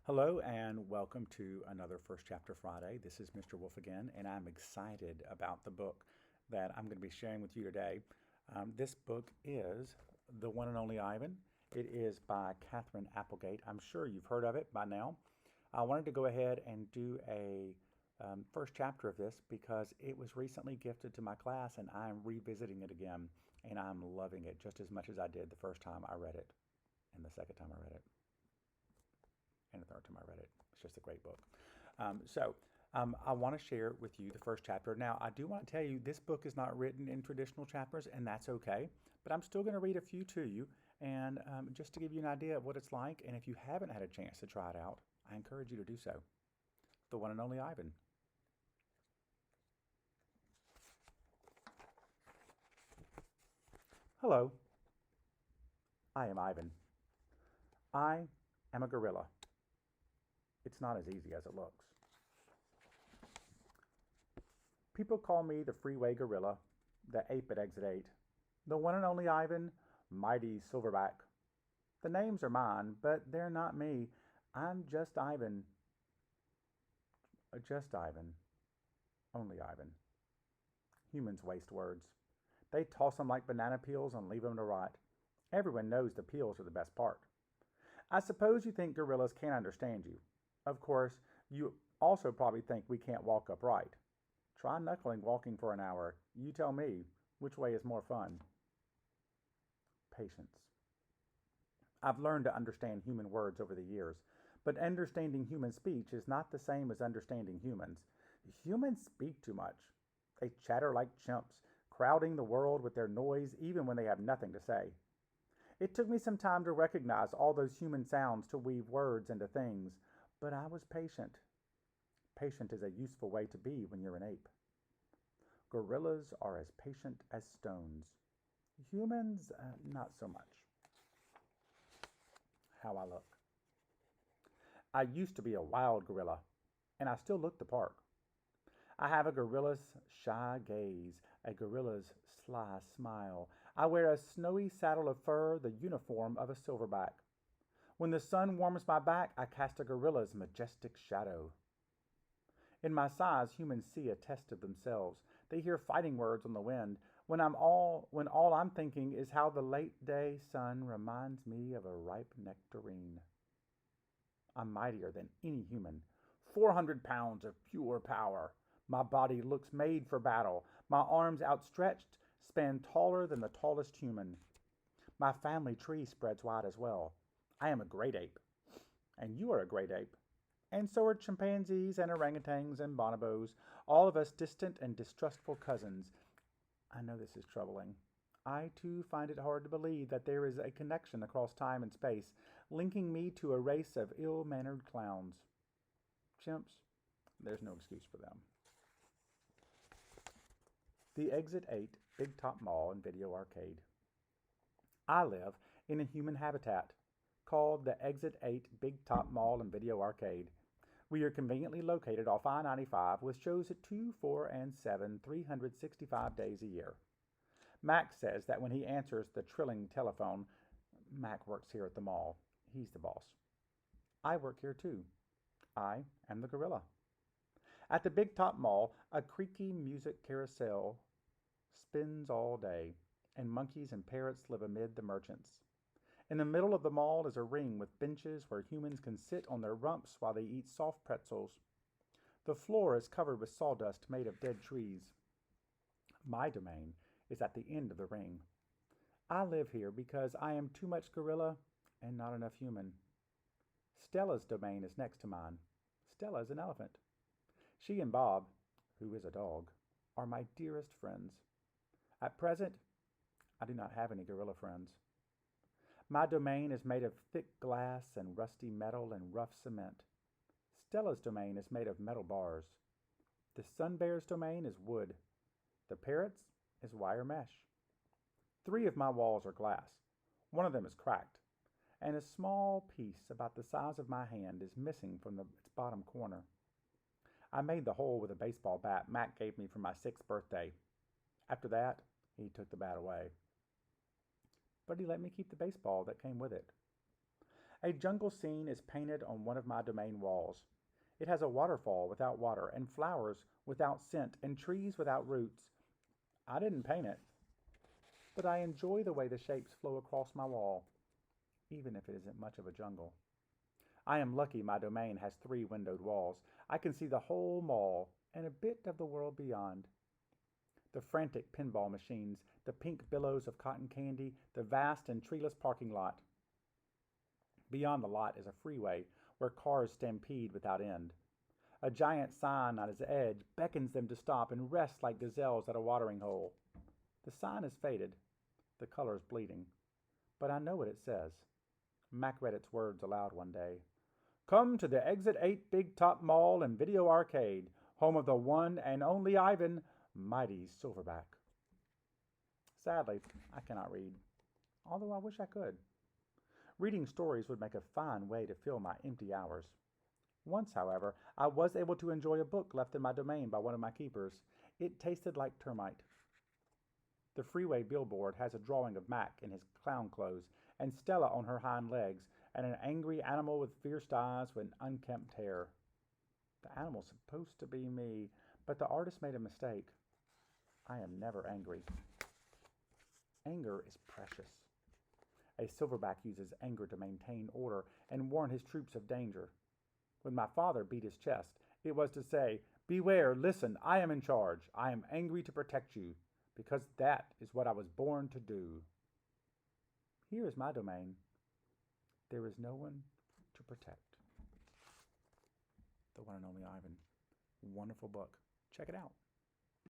Hello and welcome to another First Chapter Friday. This is Mr. Wolfe again, and I'm excited about the book that I'm going to be sharing with you today. This book is The One and Only Ivan. It is by Katherine Applegate. I'm sure you've heard of it by now. I wanted to go ahead and do a first chapter of this because it was recently gifted to my class and I'm revisiting it again, and I'm loving it just as much as I did the first time I read it and the second time I read it and the third time I read it. It's just a great book. I want to share with you the first chapter. Now, I do want to tell you this book is not written in traditional chapters, and that's okay. But I'm still going to read a few to you, and just to give you an idea of what it's like. And if you haven't had a chance to try it out, I encourage you to do so. The One and Only Ivan. Hello, I am Ivan. I am a gorilla. It's not as easy as it looks. People call me the freeway gorilla, the ape at exit 8, the one and only Ivan, mighty silverback. The names are mine, but they're not me. I'm just Ivan. Just Ivan. Only Ivan. Humans waste words. They toss them like banana peels and leave them to rot. Everyone knows the peels are the best part. I suppose you think gorillas can't understand you. Of course, you also probably think we can't walk upright. Try knuckling walking for an hour. You tell me, which way is more fun? Patience. I've learned to understand human words over the years, but understanding human speech is not the same as understanding humans. Humans speak too much. They chatter like chimps, crowding the world with their noise even when they have nothing to say. It took me some time to recognize all those human sounds to weave words into things, but I was patient. Patient is a useful way to be when you're an ape. Gorillas are as patient as stones. Humans, not so much. How I look. I used to be a wild gorilla, and I still look the part. I have a gorilla's shy gaze, a gorilla's sly smile. I wear a snowy saddle of fur, the uniform of a silverback. When the sun warms my back, I cast a gorilla's majestic shadow. In my size, humans see a test of themselves. They hear fighting words on the wind. When all I'm thinking is how the late day sun reminds me of a ripe nectarine. I'm mightier than any human. 400 pounds of pure power. My body looks made for battle. My arms outstretched span taller than the tallest human. My family tree spreads wide as well. I am a great ape. And you are a great ape. And so are chimpanzees and orangutans and bonobos, all of us distant and distrustful cousins. I know this is troubling. I too find it hard to believe that there is a connection across time and space, linking me to a race of ill-mannered clowns. Chimps, there's no excuse for them. The Exit 8 Big Top Mall and Video Arcade. I live in a human habitat called the Exit 8 Big Top Mall and Video Arcade. We are conveniently located off I-95 with shows at 2, 4, and 7, 365 days a year. Mac says that when he answers the trilling telephone, Mac works here at the mall. He's the boss. I work here too. I am the gorilla. At the Big Top Mall, a creaky music carousel spins all day, and monkeys and parrots live amid the merchants. In the middle of the mall is a ring with benches where humans can sit on their rumps while they eat soft pretzels. The floor is covered with sawdust made of dead trees. My domain is at the end of the ring. I live here because I am too much gorilla and not enough human. Stella's domain is next to mine. Stella is an elephant. She and Bob, who is a dog, are my dearest friends. At present, I do not have any gorilla friends. My domain is made of thick glass and rusty metal and rough cement. Stella's domain is made of metal bars. The sun bear's domain is wood. The parrot's is wire mesh. 3 of my walls are glass. One of them is cracked, and a small piece about the size of my hand is missing from its bottom corner. I made the hole with a baseball bat Mac gave me for my 6th birthday. After that, he took the bat away. But he let me keep the baseball that came with it. A jungle scene is painted on one of my domain walls. It has a waterfall without water, and flowers without scent, and trees without roots. I didn't paint it, but I enjoy the way the shapes flow across my wall, even if it isn't much of a jungle. I am lucky my domain has 3 windowed walls. I can see the whole mall and a bit of the world beyond. The frantic pinball machines, the pink billows of cotton candy, the vast and treeless parking lot. Beyond the lot is a freeway where cars stampede without end. A giant sign on its edge beckons them to stop and rest like gazelles at a watering hole. The sign is faded, the colors bleeding, but I know what it says. Mac read its words aloud one day. Come to the Exit 8 Big Top Mall and Video Arcade, home of the one and only Ivan, Mighty Silverback. Sadly, I cannot read, although I wish I could. Reading stories would make a fine way to fill my empty hours. Once, however, I was able to enjoy a book left in my domain by one of my keepers. It tasted like termite. The freeway billboard has a drawing of Mac in his clown clothes, and Stella on her hind legs, and an angry animal with fierce eyes with unkempt hair. The animal's supposed to be me, but the artist made a mistake. I am never angry. Anger is precious. A silverback uses anger to maintain order and warn his troops of danger. When my father beat his chest, it was to say, Beware, listen, I am in charge. I am angry to protect you, because that is what I was born to do. Here is my domain. There is no one to protect. The one and only Ivan. Wonderful book. Check it out.